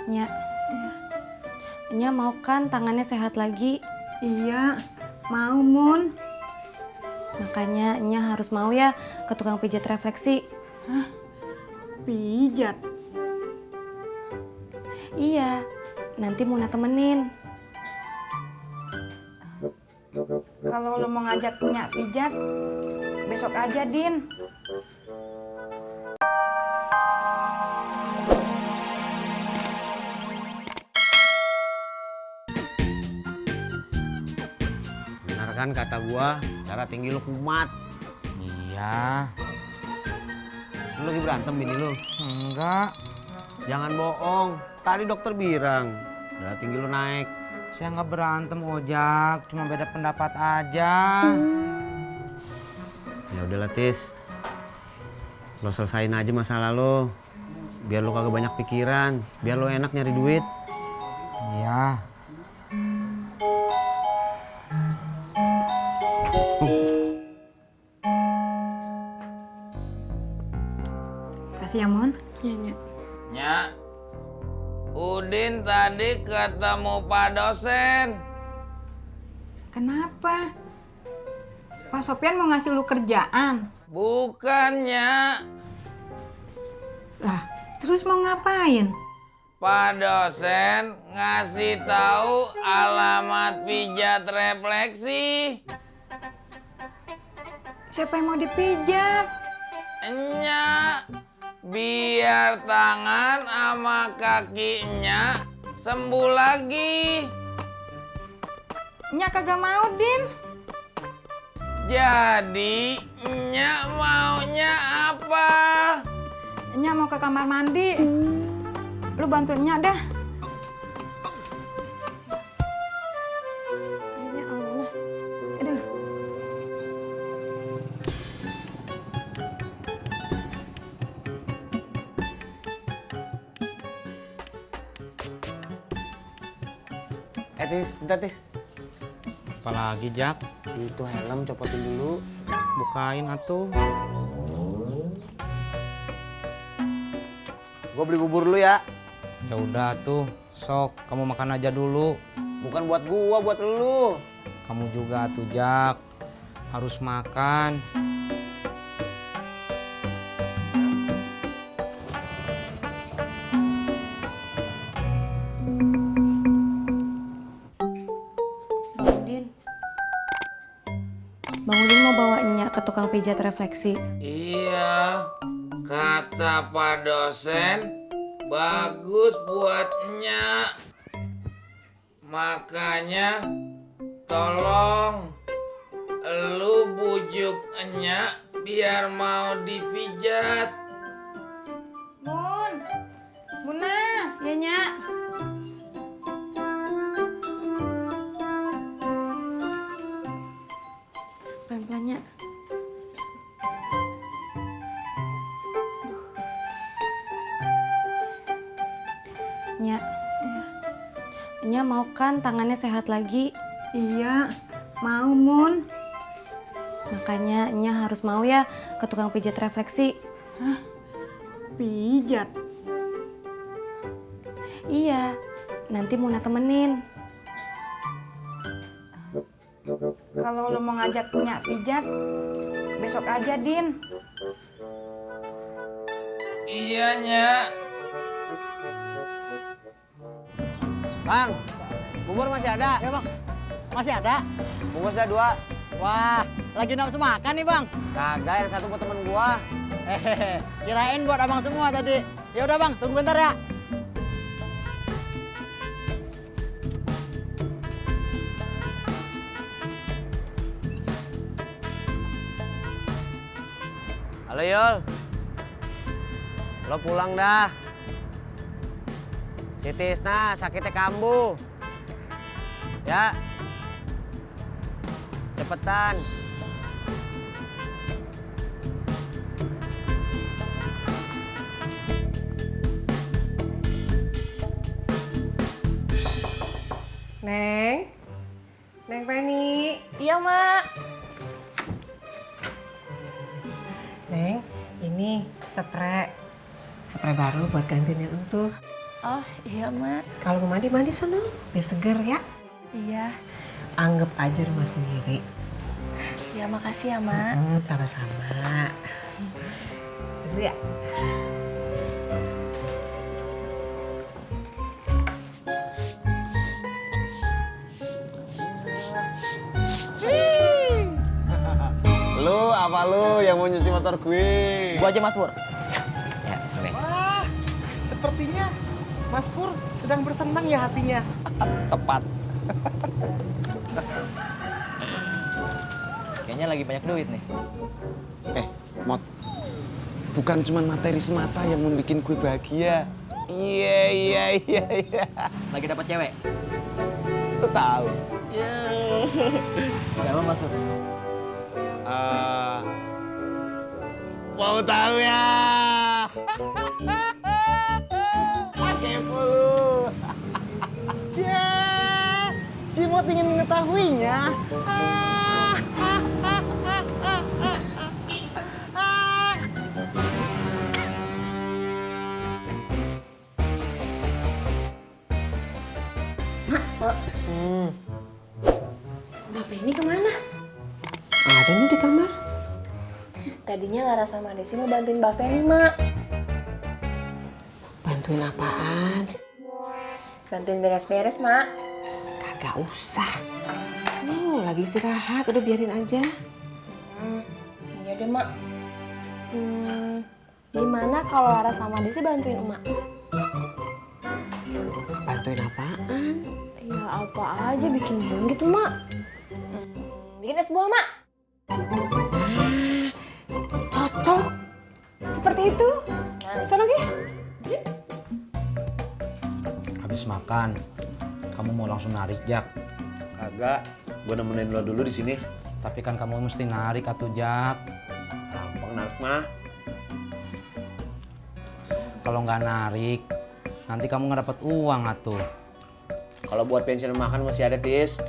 Nya, Nya mau kan tangannya sehat lagi? Iya, mau Mun. Makanya Nya harus mau ya ke tukang pijat refleksi. Hah? Pijat? Iya, nanti Muna temenin. Kalau lo mau ngajak Nya pijat, besok aja, Din. Benar kan kata gua, darah tinggi lu kumat. Iya. Lu lagi berantem bini lu? Enggak. Jangan bohong. Tadi dokter bilang darah tinggi lu naik. Saya nggak berantem, Ojak. Cuma beda pendapat aja. Ya udah Tis. Lo selesain aja masalah lo. Biar lo kagak banyak pikiran. Biar lo enak nyari duit. Iya. Kasih ya, Mun. Iya, Nya. Nya, Udin tadi ketemu Pak dosen. Kenapa? Pak Sopyan mau ngasih lu kerjaan. Bukannya Lah, terus mau ngapain? Pak dosen ngasih tahu alamat pijat refleksi. Siapa yang mau dipijat? Nya, biar tangan sama kakinya sembuh lagi. Nya kagak mau, Din. Jadi, Nya maunya apa? Nya mau ke kamar mandi. Lu bantuin Nya dah. Akhirnya Allah. Aduh. Tis, bentar Tis. Apalagi, Jak? Itu helm copotin dulu. Bukain atuh. Gua beli bubur dulu ya. Ya udah tuh. Sok, kamu makan aja dulu. Bukan buat gua, buat lu. Kamu juga tuh, Jak. Harus makan. Bang Udin. Bang Udin mau bawa Nya ke tukang pijat refleksi. Iya, kata Pak dosen bagus buat Nya. Makanya tolong lu bujuk Nya biar mau dipijat. Mun. Muna. Iya, Nya. Pelan-pelan, Nya. Nya. Nya mau kan tangannya sehat lagi? Iya, mau Mun. Makanya Nya harus mau ya ke tukang pijat refleksi. Hah? Pijat? Iya, nanti Muna temenin. Kalau lu mau ngajak Nya pijat, besok aja, Din. Iya, Nya. Bang, bubur masih ada? Ya bang, masih ada? Bungkus dah 2. Wah, lagi nafsu makan nih bang. Kagak, yang satu buat temen gua. Hehehe, kirain buat abang semua tadi. Ya udah bang, tunggu bentar ya. Halo Yul. Lo pulang dah. Si Tisna sakitnya kambuh. Ya. Cepetan. Neng, Neng Penny. Iya, Mak. Neng, ini spray baru buat gantinya Entuh. Oh iya mak. Kalau mau mandi, mandi sono. Biar seger ya. Iya. Anggap aja rumah sendiri. Ya makasih ya mak. Sama-sama. Dulu ya. Lu apa lu yang mau nyuci motor gue? Gua aja Mas Pur. Ya, boleh. Wah, sepertinya Mas Pur sedang bersenang ya hatinya. Tepat. Kayaknya lagi banyak duit nih. Mot. Bukan cuma materi semata yang membuat gue bahagia. Iya. Lagi dapat cewek. Lu tahu. Siapa Mas Pur? Mau tahu ya? Kepo lu. Ya, Cimot ingin mengetahuinya. Bapak ini kemana? Ada nih di kamar. Tadinya Laras sama Desi mau bantuin Mbak Feni, Mak. Bantuin apaan? Bantuin beres-beres, Mak. Kagak usah. Lagi istirahat, udah biarin aja. Iya deh, Mak. Gimana kalau Laras sama Desi bantuin Emak? Bantuin apaan? Ya apa aja bikin minum gitu, Mak. Bikin es buah, Mak. Cocok. Seperti itu. Sono Gi. Habis makan, kamu mau langsung narik, Jak. Kagak. Gue nemenin lo dulu di sini. Tapi kan kamu mesti narik atuh, Jak. Gampang narik mah. Kalau nggak narik, nanti kamu nggak dapat uang atuh. Kalau buat pensiun makan masih ada, Tis.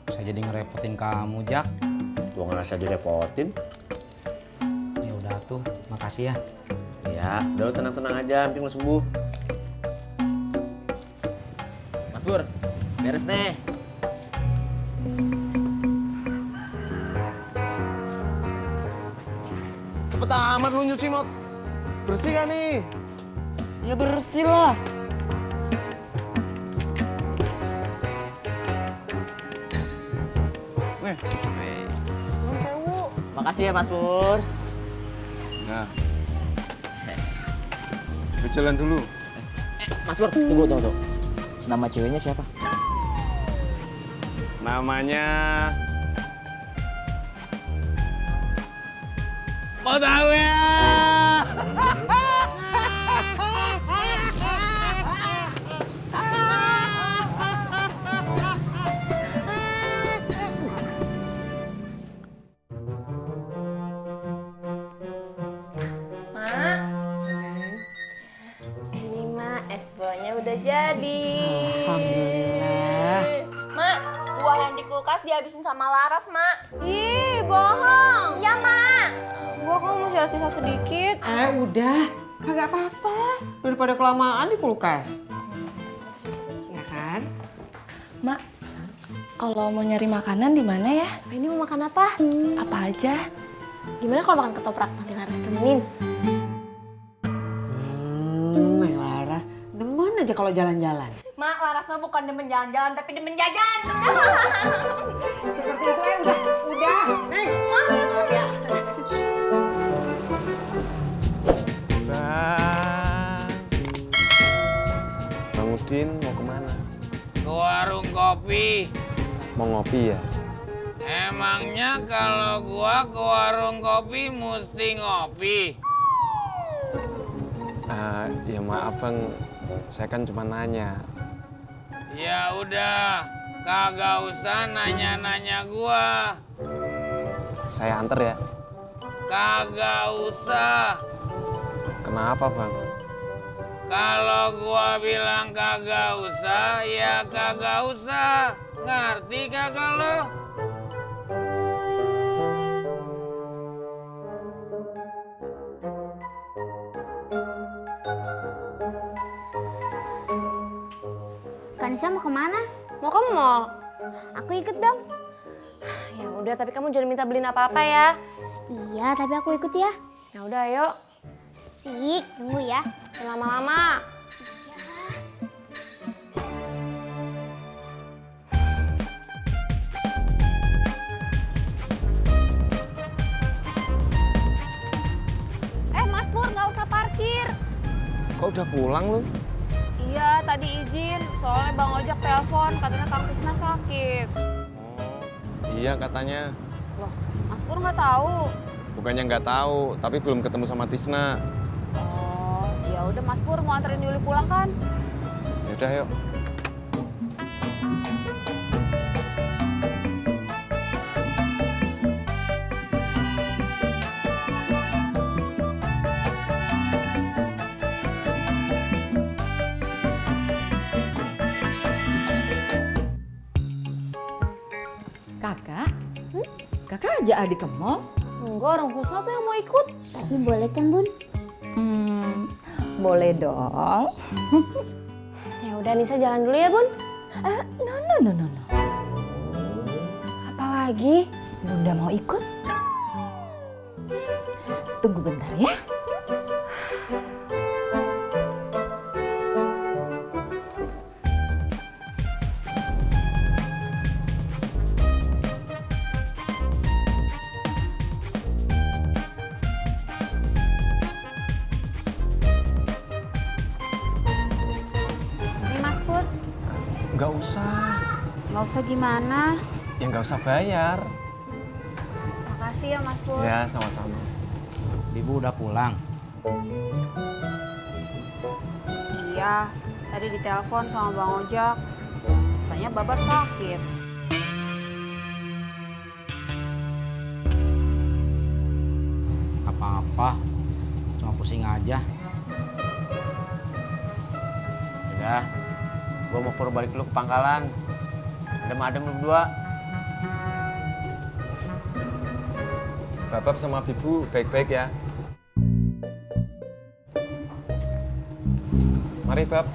Saya jadi ngerepotin kamu, Jak. Gue ngerasa direpotin. Ya udah tuh, makasih ya. Ya, udah lo tenang-tenang aja, penting lo sembuh. Mas Pur, beres nih. Cepet amat lu nyuci, Mot. Bersih kan nih? Ya bersih lah. Nih. Makasih ya Mas Pur. Nah. Gue jalan dulu. Mas Pur, tunggu. Nama ceweknya siapa? Namanya... Mau tahu ya? Ini, Mak, es buahnya udah jadi. Alhamdulillah. Mak, buah yang di kulkas dihabisin sama Laras, Mak. Ih, bohong. Iya, Mak. Gua kok masih ada sisa sedikit. Udah. Kagak apa-apa. Daripada kelamaan di kulkas. Ya kan? Mak, kalau mau nyari makanan di mana ya? Ini mau makan apa? Apa aja? Gimana kalau makan ketoprak? Nanti Laras temenin. Neng Laras, demen aja kalau jalan-jalan. Mak, Laras mah bukan demen jalan-jalan, tapi demen jajan. Seperti itu udah. Maaf ya. Bang Udin mau kemana? Ke warung kopi. Mau ngopi ya? Emangnya kalau gua ke warung kopi mesti ngopi? Ya maaf Bang, saya kan cuma nanya. Ya udah, kagak usah nanya-nanya gua. Saya anter ya? Kagak usah. Kenapa Bang? Kalau gua bilang kagak usah, ya kagak usah. Ngerti kagak lo? Anissa mau kemana? Mau ke mall. Aku ikut dong. Ya udah, tapi kamu jangan minta beliin apa-apa ya. Iya, tapi aku ikut ya. Ya udah, ayo. Sik, tunggu ya. Jangan lama-lama. Mas Pur, nggak usah parkir. Kok udah pulang lu? Iya, tadi izin. Soalnya Bang Ojak telepon, katanya Kang Tisna sakit. Oh, iya katanya. Loh, Mas Pur nggak tahu. Bukannya nggak tahu, tapi belum ketemu sama Tisna. Oh, ya udah Mas Pur mau anterin Yuli pulang kan? Yaudah yuk. Kakak? Kakak ajak adik ke mall? Enggak, orang khusus apa yang mau ikut? Tapi boleh kan, Bun? Boleh dong. Ya udah, Nisa jalan dulu ya, Bun. No. Apalagi? Bunda mau ikut? Tunggu bentar ya. Nih, Mas Pur. Nggak usah. Nggak usah gimana? Ya nggak usah bayar. Makasih ya, Mas Pur. Ya sama-sama. Ibu udah pulang. Iya, tadi ditelepon sama Bang Ojak. Katanya Babar sakit. Apa-apa, cuma pusing aja. Udah, gua mau pur balik dulu ke pangkalan. Adem-adem lu berdua. Bapak sama Bibu baik-baik ya. Mari, Bab.